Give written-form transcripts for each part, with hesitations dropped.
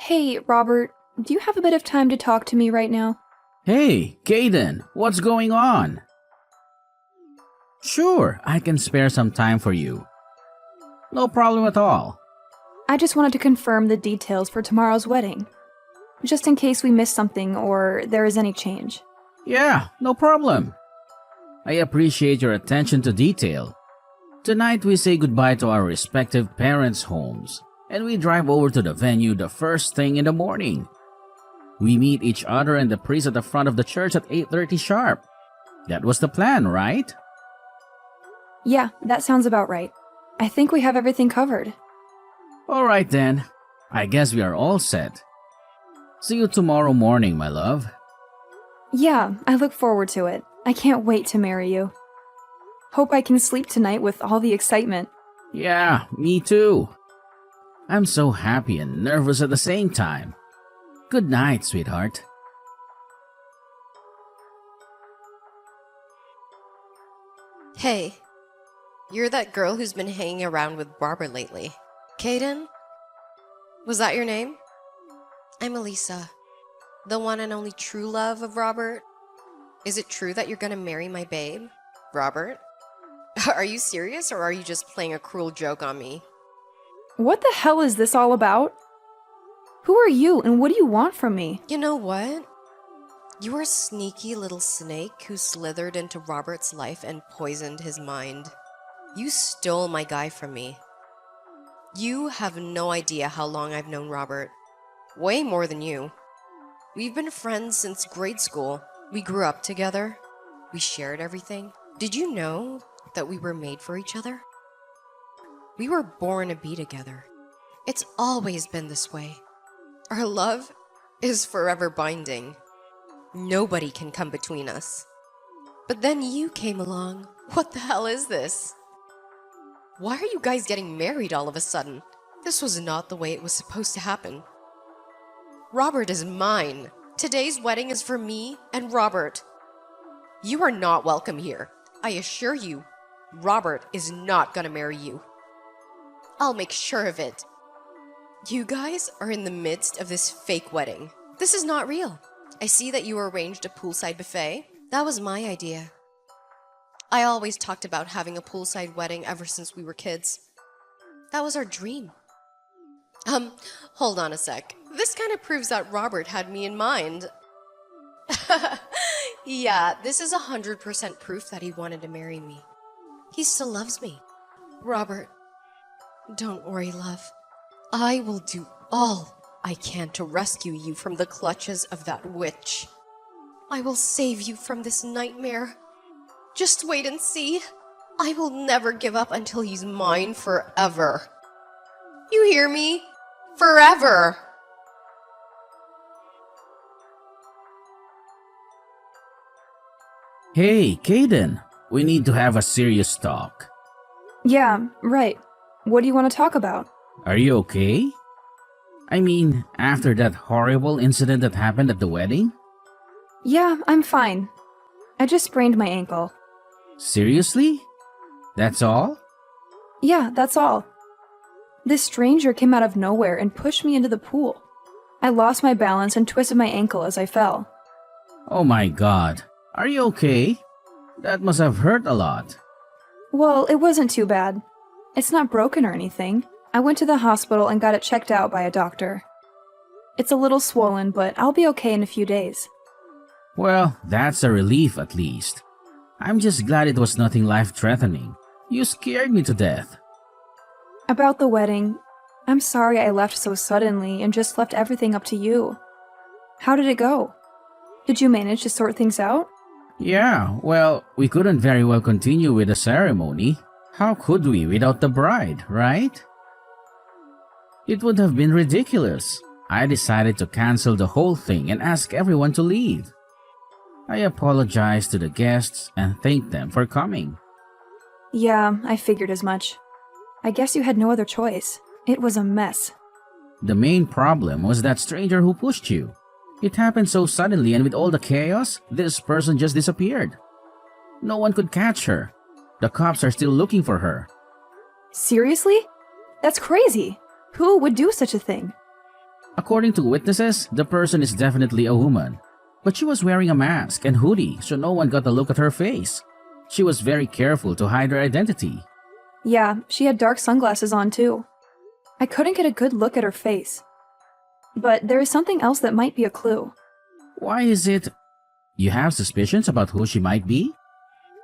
Hey, Robert, do you have a bit of time to talk to me right now? Hey, Caden, what's going on? Sure, I can spare some time for you. No problem at all. I just wanted to confirm the details for tomorrow's wedding, just in case we miss something or there is any change. Yeah, no problem. I appreciate your attention to detail. Tonight we say goodbye to our respective parents' homes, and we drive over to the venue the first thing in the morning. We meet each other and the priest at the front of the church at 8:30 sharp. That was the plan, right? Yeah, that sounds about right. I think we have everything covered. Alright then, I guess we are all set. See you tomorrow morning, my love. Yeah, I look forward to it. I can't wait to marry you. Hope I can sleep tonight with all the excitement. Yeah, me too. I'm so happy and nervous at the same time. Good night, sweetheart. Hey, you're that girl who's been hanging around with Robert lately. Kaden? Was that your name? I'm Elisa, the one and only true love of Robert. Is it true that you're gonna marry my babe, Robert? Are you serious or are you just playing a cruel joke on me? What the hell is this all about? Who are you and what do you want from me? You know what? You are a sneaky little snake who slithered into Robert's life and poisoned his mind. You stole my guy from me. You have no idea how long I've known Robert. Way more than you. We've been friends since grade school. We grew up together. We shared everything. Did you know that we were made for each other? We were born to be together. It's always been this way. Our love is forever binding. Nobody can come between us. But then you came along. What the hell is this? Why are you guys getting married all of a sudden? This was not the way it was supposed to happen. Robert is mine. Today's wedding is for me and Robert. You are not welcome here. I assure you, Robert is not gonna marry you. I'll make sure of it. You guys are in the midst of this fake wedding. This is not real. I see that you arranged a poolside buffet. That was my idea. I always talked about having a poolside wedding ever since we were kids. That was our dream. Hold on a sec. This kind of proves that Robert had me in mind. Yeah, this is 100% proof that he wanted to marry me. He still loves me. Robert, don't worry, love. I will do all I can to rescue you from the clutches of that witch. I will save you from this nightmare. Just wait and see. I will never give up until he's mine forever. You hear me? Forever! Hey, Caden, we need to have a serious talk. Yeah, right. What do you want to talk about? Are you okay? I mean, after that horrible incident that happened at the wedding? Yeah, I'm fine. I just sprained my ankle. Seriously? That's all? Yeah, that's all. This stranger came out of nowhere and pushed me into the pool. I lost my balance and twisted my ankle as I fell. Oh my god. Are you okay? That must have hurt a lot. Well, it wasn't too bad. It's not broken or anything. I went to the hospital and got it checked out by a doctor. It's a little swollen, but I'll be okay in a few days. Well, that's a relief at least. I'm just glad it was nothing life-threatening. You scared me to death. About the wedding, I'm sorry I left so suddenly and just left everything up to you. How did it go? Did you manage to sort things out? Yeah, well, we couldn't very well continue with the ceremony. How could we without the bride, right? It would have been ridiculous. I decided to cancel the whole thing and ask everyone to leave. I apologized to the guests and thanked them for coming. Yeah, I figured as much. I guess you had no other choice. It was a mess. The main problem was that stranger who pushed you. It happened so suddenly, and with all the chaos, this person just disappeared. No one could catch her. The cops are still looking for her. Seriously? That's crazy. Who would do such a thing? According to witnesses, the person is definitely a woman. But she was wearing a mask and hoodie, so no one got a look at her face. She was very careful to hide her identity. Yeah, she had dark sunglasses on too. I couldn't get a good look at her face. But there is something else that might be a clue. Why is it you have suspicions about who she might be?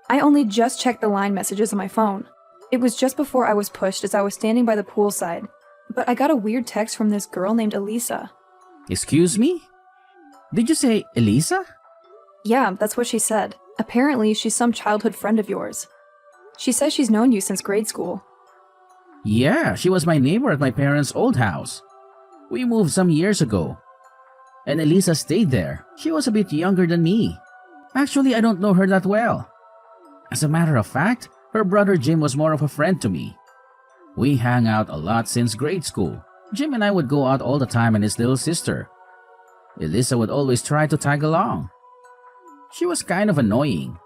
I only just checked the line messages on my phone. It was just before I was pushed as I was standing by the poolside. But I got a weird text from this girl named Elisa. Excuse me? Did you say Elisa? Yeah, that's what she said. Apparently, she's some childhood friend of yours. She says she's known you since grade school. Yeah, she was my neighbor at my parents' old house. We moved some years ago. And Elisa stayed there. She was a bit younger than me. Actually, I don't know her that well. As a matter of fact, her brother Jim was more of a friend to me. We hung out a lot since grade school. Jim and I would go out all the time, and his little sister. Elisa would always try to tag along. She was kind of annoying.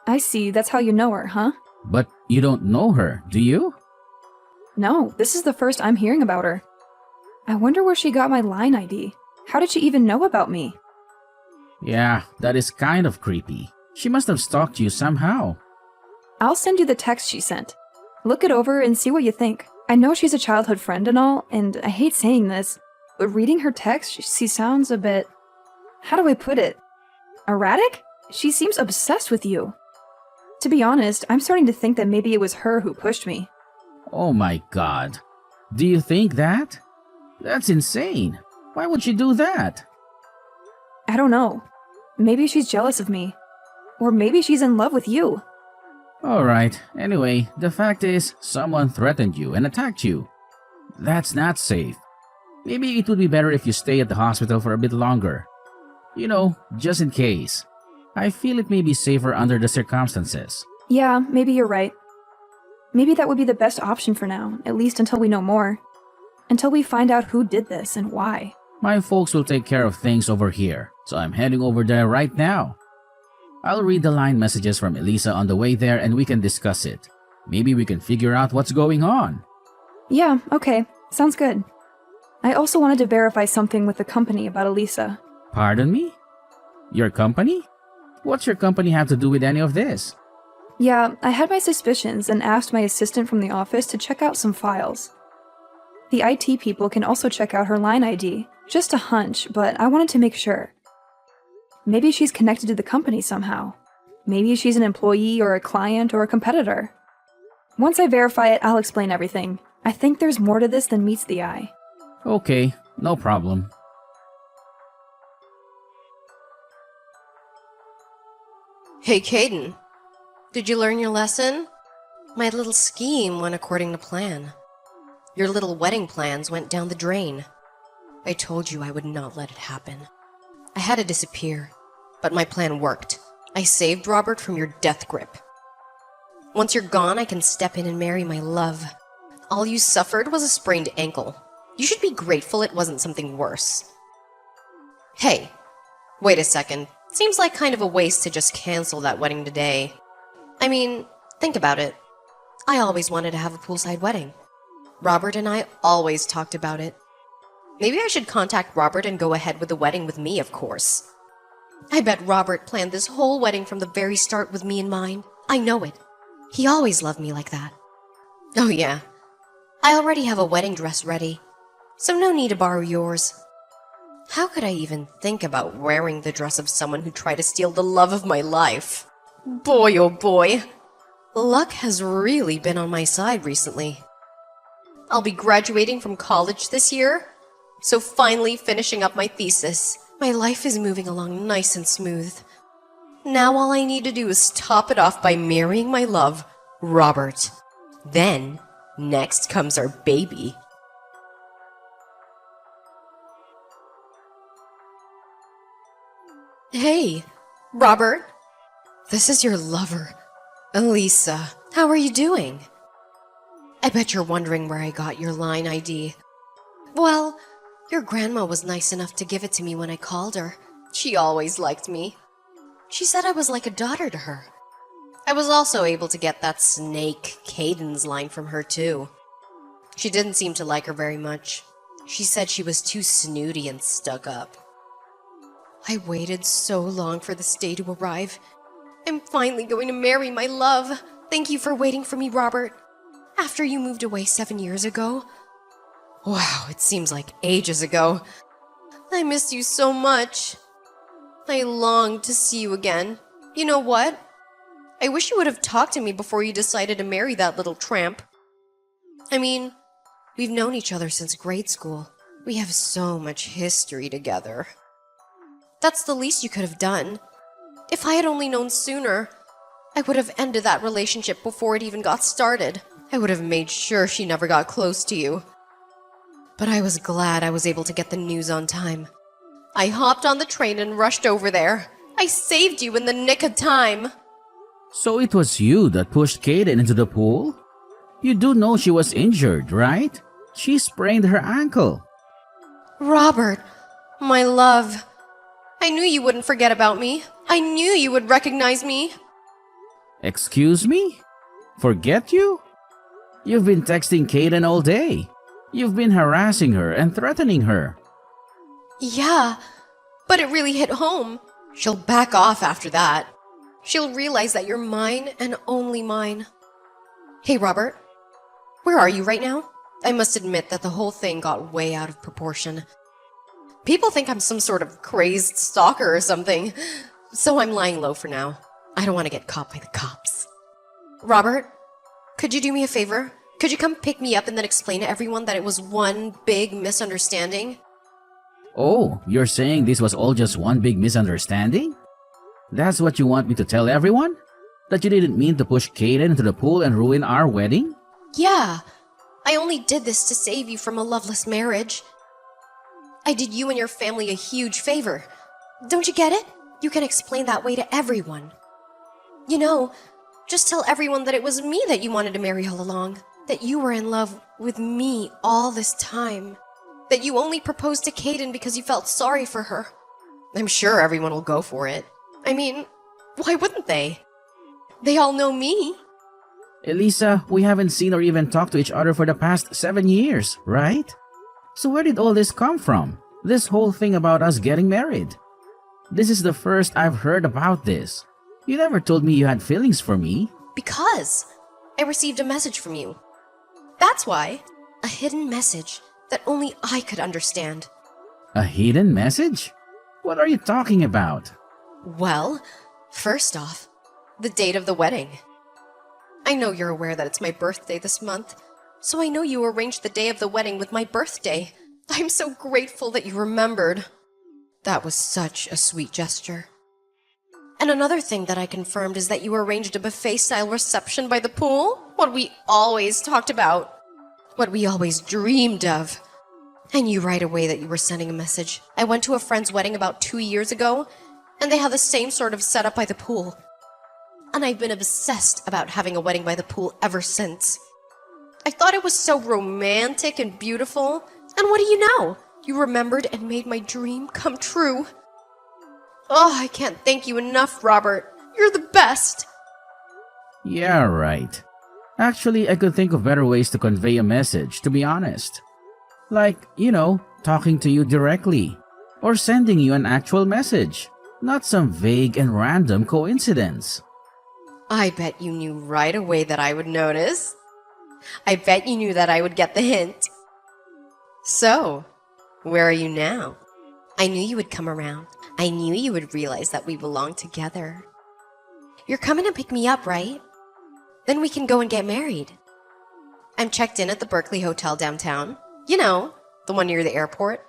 I see, that's how you know her, huh? But you don't know her, do you? No, this is the first I'm hearing about her. I wonder where she got my line ID. How did she even know about me? Yeah, that is kind of creepy. She must have stalked you somehow. I'll send you the text she sent. Look it over and see what you think. I know she's a childhood friend and all, and I hate saying this, but reading her text, she sounds a bit... How do I put it? Erratic? She seems obsessed with you. To be honest, I'm starting to think that maybe it was her who pushed me. Oh my god. Do you think that? That's insane. Why would she do that? I don't know. Maybe she's jealous of me. Or maybe she's in love with you. Alright, anyway, the fact is, someone threatened you and attacked you. That's not safe. Maybe it would be better if you stay at the hospital for a bit longer. You know, just in case. I feel it may be safer under the circumstances. Yeah, maybe you're right. Maybe that would be the best option for now, at least until we know more. Until we find out who did this and why. My folks will take care of things over here, so I'm heading over there right now. I'll read the line messages from Elisa on the way there and we can discuss it. Maybe we can figure out what's going on. Yeah, okay. Sounds good. I also wanted to verify something with the company about Elisa. Pardon me? Your company? What's your company have to do with any of this? Yeah, I had my suspicions and asked my assistant from the office to check out some files. The IT people can also check out her line ID. Just a hunch, but I wanted to make sure. Maybe she's connected to the company somehow. Maybe she's an employee or a client or a competitor. Once I verify it, I'll explain everything. I think there's more to this than meets the eye. Okay, no problem. Hey, Caden. Did you learn your lesson? My little scheme went according to plan. Your little wedding plans went down the drain. I told you I would not let it happen. I had to disappear, but my plan worked. I saved Robert from your death grip. Once you're gone, I can step in and marry my love. All you suffered was a sprained ankle. You should be grateful it wasn't something worse. Hey, wait a second. Seems like kind of a waste to just cancel that wedding today. I mean, think about it. I always wanted to have a poolside wedding. Robert and I always talked about it. Maybe I should contact Robert and go ahead with the wedding with me, of course. I bet Robert planned this whole wedding from the very start with me in mind. I know it. He always loved me like that. Oh yeah. I already have a wedding dress ready, so no need to borrow yours. How could I even think about wearing the dress of someone who tried to steal the love of my life? Boy, oh boy. Luck has really been on my side recently. I'll be graduating from college this year, so finally finishing up my thesis. My life is moving along nice and smooth. Now all I need to do is top it off by marrying my love, Robert. Then, next comes our baby. Hey, Robert. This is your lover, Elisa. How are you doing? I bet you're wondering where I got your line ID. Well, your grandma was nice enough to give it to me when I called her. She always liked me. She said I was like a daughter to her. I was also able to get that snake Caden's line from her too. She didn't seem to like her very much. She said she was too snooty and stuck up. I waited so long for this day to arrive. I'm finally going to marry my love. Thank you for waiting for me, Robert. After you moved away 7 years ago. Wow, it seems like ages ago. I miss you so much. I long to see you again. You know what? I wish you would have talked to me before you decided to marry that little tramp. I mean, we've known each other since grade school. We have so much history together. That's the least you could have done. If I had only known sooner, I would have ended that relationship before it even got started. I would have made sure she never got close to you. But I was glad I was able to get the news on time. I hopped on the train and rushed over there. I saved you in the nick of time. So it was you that pushed Kaden into the pool? You do know she was injured, right? She sprained her ankle. Robert, my love. I knew you wouldn't forget about me. I knew you would recognize me. Excuse me? Forget you? You've been texting Kaden all day. You've been harassing her and threatening her. Yeah, but it really hit home. She'll back off after that. She'll realize that you're mine and only mine. Hey, Robert. Where are you right now? I must admit that the whole thing got way out of proportion. People think I'm some sort of crazed stalker or something, so I'm lying low for now. I don't want to get caught by the cops. Robert, could you do me a favor? Could you come pick me up and then explain to everyone that it was one big misunderstanding? Oh, you're saying this was all just one big misunderstanding? That's what you want me to tell everyone? That you didn't mean to push Kaden into the pool and ruin our wedding? Yeah, I only did this to save you from a loveless marriage. I did you and your family a huge favor. Don't you get it? You can explain that way to everyone. You know, just tell everyone that it was me that you wanted to marry all along. That you were in love with me all this time. That you only proposed to Kaden because you felt sorry for her. I'm sure everyone will go for it. I mean, why wouldn't they? They all know me. Elisa, we haven't seen or even talked to each other for the past 7 years, right? So where did all this come from? This whole thing about us getting married? This is the first I've heard about this. You never told me you had feelings for me. Because I received a message from you. That's why. A hidden message that only I could understand. A hidden message? What are you talking about? Well, first off, the date of the wedding. I know you're aware that it's my birthday this month, so I know you arranged the day of the wedding with my birthday. I'm so grateful that you remembered. That was such a sweet gesture. And another thing that I confirmed is that you arranged a buffet-style reception by the pool. What we always talked about. What we always dreamed of. I knew right away that you were sending a message. I went to a friend's wedding about 2 years ago, and they have the same sort of setup by the pool. And I've been obsessed about having a wedding by the pool ever since. I thought it was so romantic and beautiful. And what do you know? You remembered and made my dream come true. Oh, I can't thank you enough, Robert. You're the best. Yeah, right. Actually, I could think of better ways to convey a message, to be honest. Like, talking to you directly. Or sending you an actual message. Not some vague and random coincidence. I bet you knew right away that I would notice. I bet you knew that I would get the hint. So, where are you now? I knew you would come around. I knew you would realize that we belong together. You're coming to pick me up, right? Then we can go and get married. I'm checked in at the Berkeley Hotel downtown. You know, the one near the airport.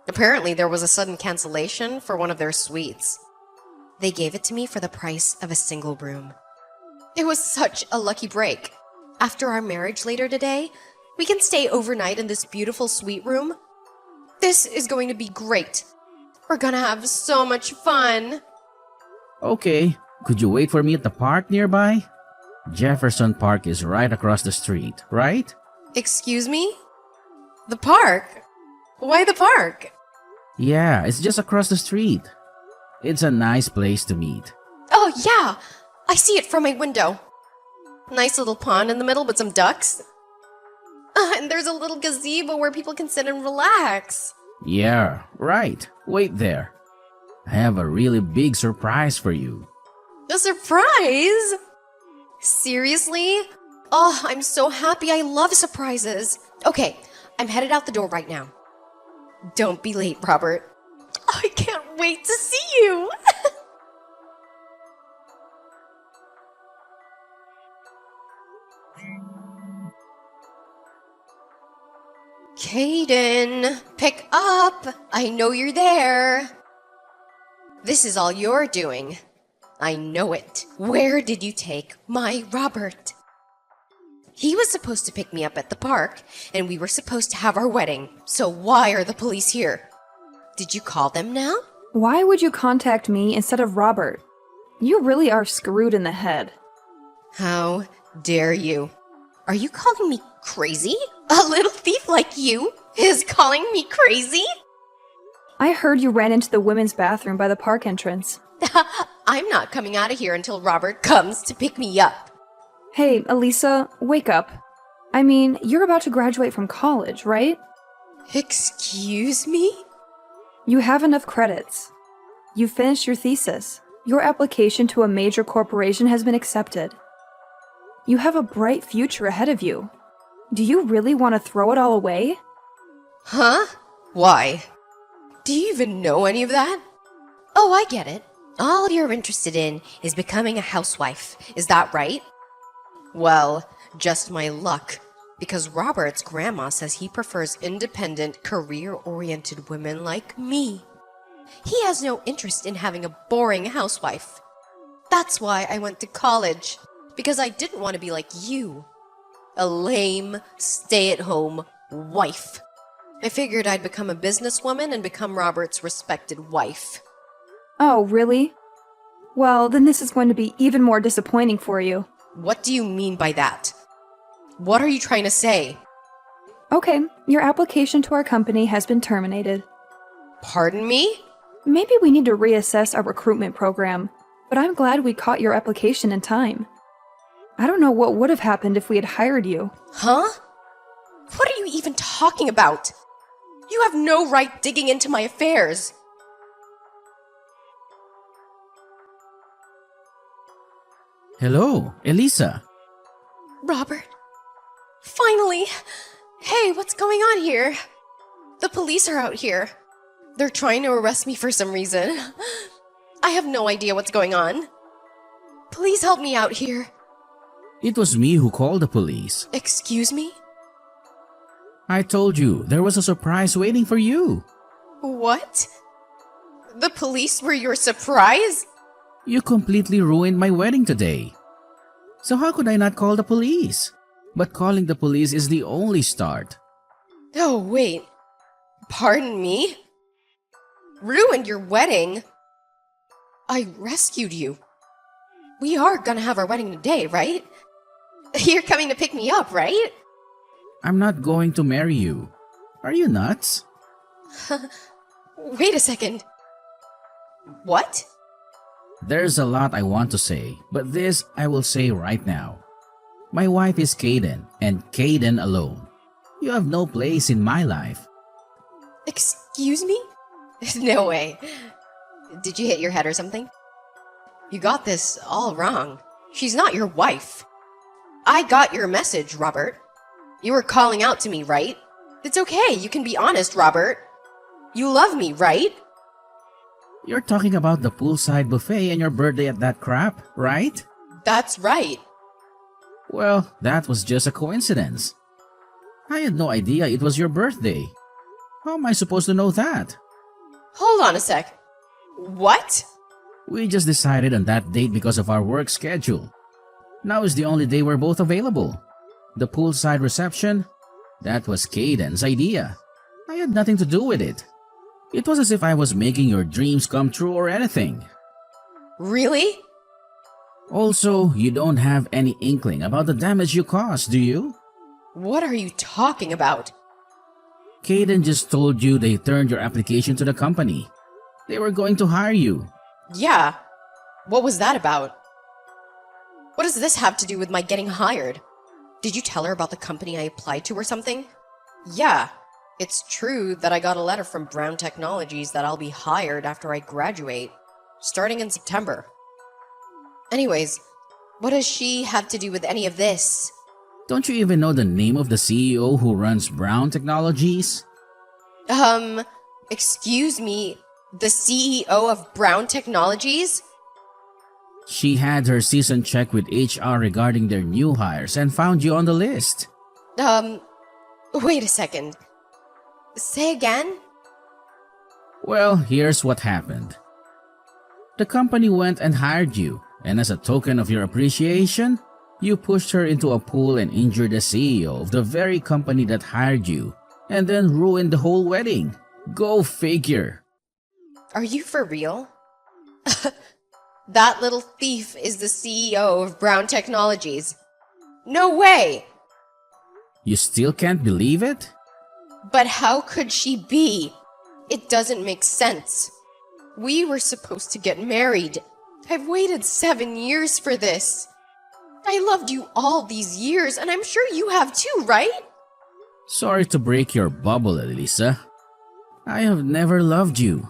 Apparently there was a sudden cancellation for one of their suites. They gave it to me for the price of a single room. It was such a lucky break. After our marriage later today, we can stay overnight in this beautiful suite room. This is going to be great. We're gonna have so much fun. Okay, could you wait for me at the park nearby? Jefferson Park is right across the street, right? Excuse me? The park? Why the park? Yeah, it's just across the street. It's a nice place to meet. Oh, yeah. I see it from my window. Nice little pond in the middle with some ducks. And there's a little gazebo where people can sit and relax. Yeah, right. Wait there. I have a really big surprise for you. A surprise? Seriously? Oh, I'm so happy. I love surprises. Okay, I'm headed out the door right now. Don't be late, Robert. I can't wait to see you. Caden, pick up. I know you're there. This is all you're doing. I know it. Where did you take my Robert? He was supposed to pick me up at the park, and we were supposed to have our wedding. So why are the police here? Did you call them now? Why would you contact me instead of Robert? You really are screwed in the head. How dare you? Are you calling me crazy? A little thief like you is calling me crazy? I heard you ran into the women's bathroom by the park entrance. I'm not coming out of here until Robert comes to pick me up. Hey, Elisa, wake up. I mean, you're about to graduate from college, right? Excuse me? You have enough credits. You finished your thesis. Your application to a major corporation has been accepted. You have a bright future ahead of you. Do you really want to throw it all away? Huh? Why? Do you even know any of that? Oh, I get it. All you're interested in is becoming a housewife. Is that right? Well, just my luck. Because Robert's grandma says he prefers independent, career-oriented women like me. He has no interest in having a boring housewife. That's why I went to college. Because I didn't want to be like you. A lame, stay-at-home wife. I figured I'd become a businesswoman and become Robert's respected wife. Oh, really? Well, then this is going to be even more disappointing for you. What do you mean by that? What are you trying to say? Okay, your application to our company has been terminated. Pardon me? Maybe we need to reassess our recruitment program, but I'm glad we caught your application in time. I don't know what would have happened if we had hired you. Huh? What are you even talking about? You have no right digging into my affairs. Hello, Elisa. Robert. Finally. Hey, what's going on here? The police are out here. They're trying to arrest me for some reason. I have no idea what's going on. Please help me out here. It was me who called the police. Excuse me? I told you there was a surprise waiting for you. What? The police were your surprise? You completely ruined my wedding today. So how could I not call the police? But calling the police is the only start. Oh, wait. Pardon me? Ruined your wedding? I rescued you. We are gonna have our wedding today, right? You're coming to pick me up, right? I'm not going to marry you. Are you nuts? Wait a second. What? There's a lot I want to say, but this I will say right now. My wife is Caden, and Caden alone. You have no place in my life. Excuse me? No way. Did you hit your head or something? You got this all wrong. She's not your wife. I got your message, Robert. You were calling out to me, right? It's okay, you can be honest, Robert. You love me, right? You're talking about the poolside buffet and your birthday at that crap, right? That's right. Well, that was just a coincidence. I had no idea it was your birthday. How am I supposed to know that? Hold on a sec. What? We just decided on that date because of our work schedule. Now is the only day we're both available. The poolside reception? That was Caden's idea. I had nothing to do with it. It was as if I was making your dreams come true or anything. Really? Also, you don't have any inkling about the damage you caused, do you? What are you talking about? Caden just told you they turned your application to the company. They were going to hire you. Yeah. What was that about? What does this have to do with my getting hired? Did you tell her about the company I applied to or something? Yeah, it's true that I got a letter from Brown Technologies that I'll be hired after I graduate, starting in September. Anyways, what does she have to do with any of this? Don't you even know the name of the CEO who runs Brown Technologies? Excuse me, the CEO of Brown Technologies? She had her season check with HR regarding their new hires and found you on the list. Wait a second. Say again? Well, here's what happened. The company went and hired you, and as a token of your appreciation, you pushed her into a pool and injured the CEO of the very company that hired you, and then ruined the whole wedding. Go figure. Are you for real? That little thief is the CEO of Brown Technologies. No way! You still can't believe it? But how could she be? It doesn't make sense. We were supposed to get married. I've waited 7 years for this. I loved you all these years, and I'm sure you have too, right? Sorry to break your bubble, Elisa. I have never loved you.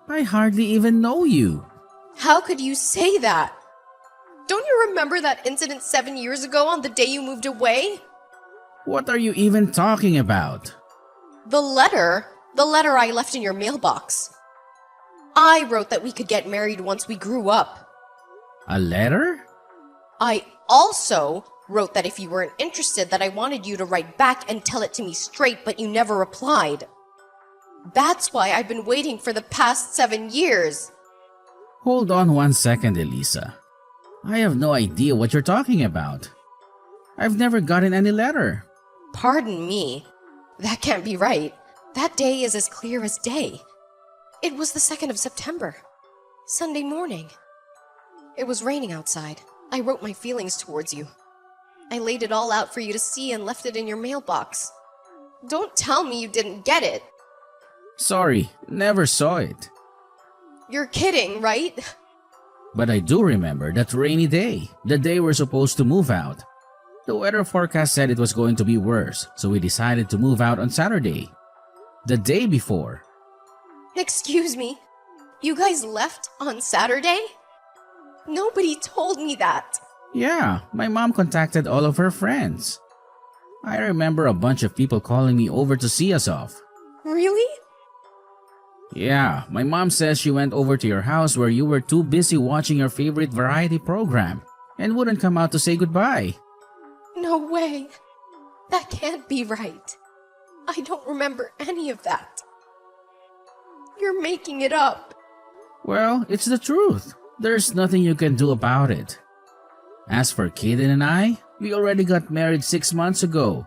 I hardly even know you. How could you say that? Don't you remember that incident 7 years ago on the day you moved away? What are you even talking about? The letter I left in your mailbox. I wrote that we could get married once we grew up. A letter? I also wrote that if you weren't interested, that I wanted you to write back and tell it to me straight, but you never replied. That's why I've been waiting for the past 7 years. Hold on 1 second, Elisa. I have no idea what you're talking about. I've never gotten any letter. Pardon me. That can't be right. That day is as clear as day. It was the 2nd of September. Sunday morning. It was raining outside. I wrote my feelings towards you. I laid it all out for you to see and left it in your mailbox. Don't tell me you didn't get it. Sorry, never saw it. You're kidding, right? But I do remember that rainy day, the day we're supposed to move out. The weather forecast said it was going to be worse, so we decided to move out on Saturday. The day before. Excuse me. You guys left on Saturday? Nobody told me that. Yeah, my mom contacted all of her friends. I remember a bunch of people calling me over to see us off. Really? Yeah, my mom says she went over to your house where you were too busy watching your favorite variety program and wouldn't come out to say goodbye. No way. That can't be right. I don't remember any of that. You're making it up. Well, it's the truth. There's nothing you can do about it. As for Kaden and I, we already got married 6 months ago.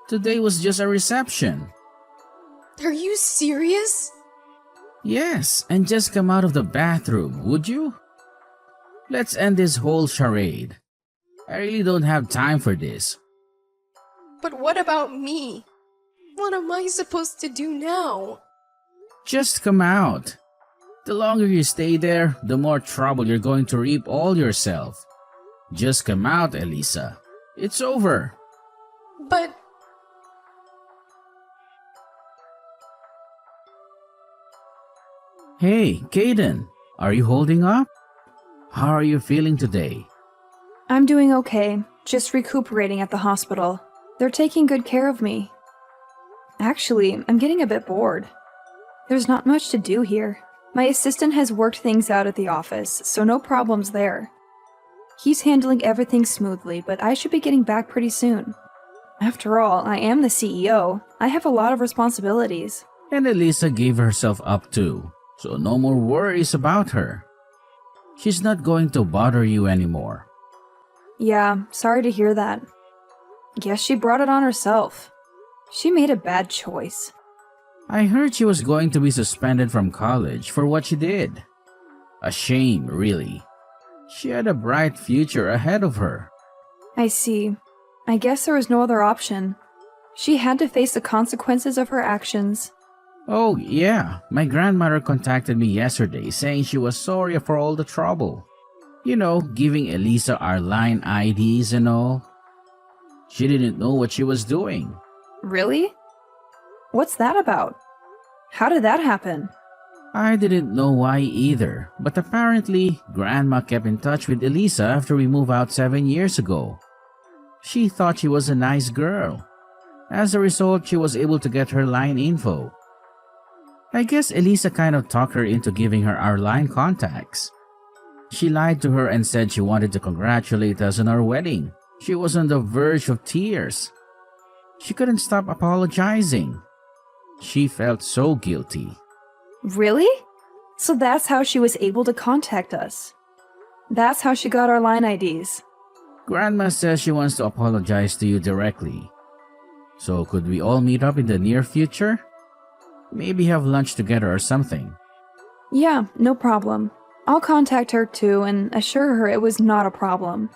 Today was just a reception. Are you serious? Yes, and just come out of the bathroom, would you? Let's end this whole charade. I really don't have time for this. But what about me? What am I supposed to do now? Just come out. The longer you stay there, the more trouble you're going to reap all yourself. Just come out, Elisa. It's over. But... Hey, Kaden, are you holding up? How are you feeling today? I'm doing okay, just recuperating at the hospital. They're taking good care of me. Actually, I'm getting a bit bored. There's not much to do here. My assistant has worked things out at the office, so no problems there. He's handling everything smoothly, but I should be getting back pretty soon. After all, I am the CEO. I have a lot of responsibilities. And Elisa gave herself up too, so no more worries about her. She's not going to bother you anymore. Yeah, sorry to hear that. Guess she brought it on herself. She made a bad choice. I heard she was going to be suspended from college for what she did. A shame, really. She had a bright future ahead of her. I see. I guess there was no other option. She had to face the consequences of her actions. Oh, yeah. My grandmother contacted me yesterday saying she was sorry for all the trouble. You know, giving Elisa our line IDs and all. She didn't know what she was doing. Really? What's that about? How did that happen? I didn't know why either, but apparently, Grandma kept in touch with Elisa after we moved out 7 years ago. She thought she was a nice girl. As a result, she was able to get her line info. I guess Elisa kind of talked her into giving her our line contacts. She lied to her and said she wanted to congratulate us on our wedding. She was on the verge of tears. She couldn't stop apologizing. She felt so guilty. Really? So that's how she was able to contact us. That's how she got our line IDs. Grandma says she wants to apologize to you directly. So could we all meet up in the near future? Maybe have lunch together or something. Yeah, no problem. I'll contact her too and assure her it was not a problem.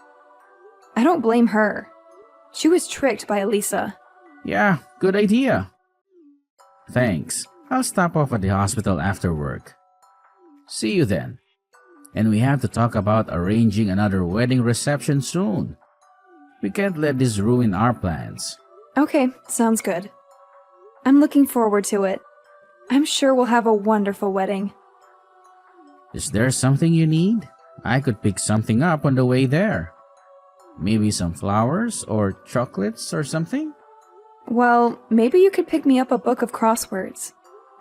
I don't blame her. She was tricked by Elisa. Yeah, good idea. Thanks. I'll stop off at the hospital after work. See you then. And we have to talk about arranging another wedding reception soon. We can't let this ruin our plans. Okay, sounds good. I'm looking forward to it. I'm sure we'll have a wonderful wedding. Is there something you need? I could pick something up on the way there. Maybe some flowers or chocolates or something? Well, maybe you could pick me up a book of crosswords.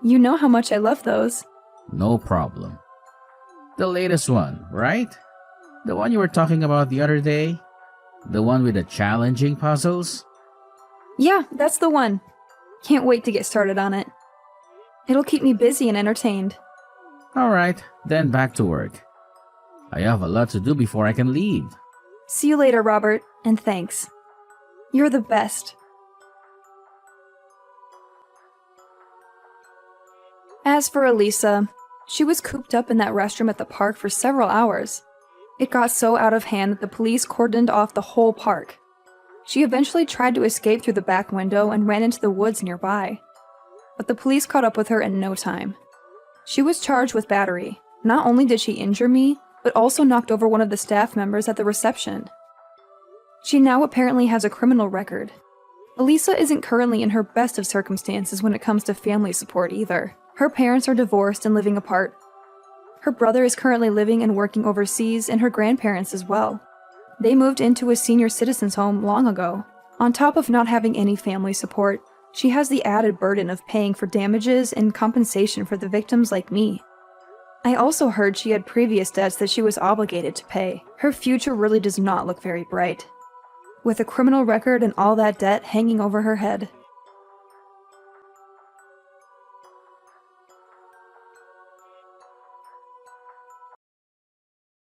You know how much I love those. No problem. The latest one, right? The one you were talking about the other day? The one with the challenging puzzles? Yeah, that's the one. Can't wait to get started on it. It'll keep me busy and entertained. Alright, then back to work. I have a lot to do before I can leave. See you later, Robert, and thanks. You're the best. As for Elisa, she was cooped up in that restroom at the park for several hours. It got so out of hand that the police cordoned off the whole park. She eventually tried to escape through the back window and ran into the woods nearby. But the police caught up with her in no time. She was charged with battery. Not only did she injure me, but also knocked over one of the staff members at the reception. She now apparently has a criminal record. Elisa isn't currently in her best of circumstances when it comes to family support either. Her parents are divorced and living apart. Her brother is currently living and working overseas, and her grandparents as well. They moved into a senior citizens home long ago. On top of not having any family support, she has the added burden of paying for damages and compensation for the victims like me. I also heard she had previous debts that she was obligated to pay. Her future really does not look very bright, with a criminal record and all that debt hanging over her head.